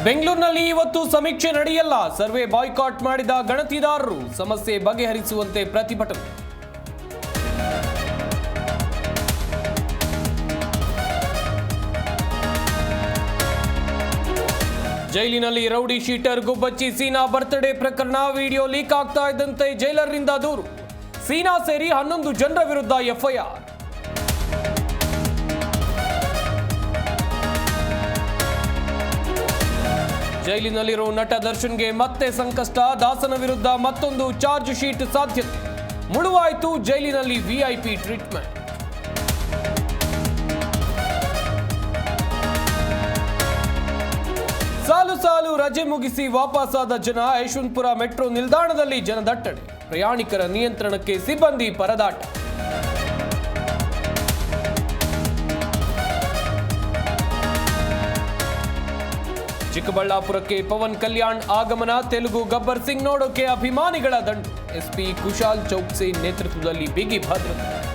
ಬೆಂಗಳೂರಿನಲ್ಲಿ ಇವತ್ತು ಸಮೀಕ್ಷೆ ನಡೆಯಲ್ಲ. ಸರ್ವೆ ಬಾಯ್ಕಾಟ್ ಮಾಡಿದ ಗಣತಿದಾರರು. ಸಮಸ್ಯೆ ಬಗೆಹರಿಸುವಂತೆ ಪ್ರತಿಭಟನೆ. ಜೈಲಿನಲ್ಲಿ ರೌಡಿ ಶೀಟರ್ ಗುಬ್ಬಚ್ಚಿ ಸೀನಾ ಬರ್ತ್ಡೇ ಪ್ರಕರಣ ವಿಡಿಯೋ ಲೀಕ್ ಆಗ್ತಾ ಇದ್ದಂತೆ ಜೈಲರ್ನಿಂದ ದೂರು. ಸೀನಾ ಸೇರಿ 11 ಜನರ ವಿರುದ್ಧ ಎಫ್ಐಆರ್. ಜೈಲಿನಲ್ಲಿರೋ ನಟ ದರ್ಶನ್ಗೆ ಮತ್ತೆ ಸಂಕಷ್ಟ. ದಾಸನ ವಿರುದ್ಧ ಮತ್ತೊಂದು ಚಾರ್ಜ್ ಶೀಟ್ ಸಾಧ್ಯತೆ. ಮುಳುವಾಯಿತು ಜೈಲಿನಲ್ಲಿ ವಿಐಪಿ ಟ್ರೀಟ್ಮೆಂಟ್. ಸಾಲು ರಜೆ ಮುಗಿಸಿ ವಾಪಸ್ಸಾದ ಜನ. ಯಶವಂತಪುರ ಮೆಟ್ರೋ ನಿಲ್ದಾಣದಲ್ಲಿ ಜನದಟ್ಟಣೆ. ಪ್ರಯಾಣಿಕರ ನಿಯಂತ್ರಣಕ್ಕೆ ಸಿಬ್ಬಂದಿ ಪರದಾಟ. ಚಿಕ್ಕಬಳ್ಳಾಪುರಕ್ಕೆ ಪವನ್ ಕಲ್ಯಾಣ್ ಆಗಮನ. ತೆಲುಗು ಗಬ್ಬರ್ ಸಿಂಗ್ ನೋಡೋಕೆ ಅಭಿಮಾನಿಗಳ ದಂಡು. ಎಸ್ಪಿ ಕುಶಾಲ್ ಚೌಕ್ಸಿ ನೇತೃತ್ವದಲ್ಲಿ ಬಿಗಿ ಭದ್ರತೆ.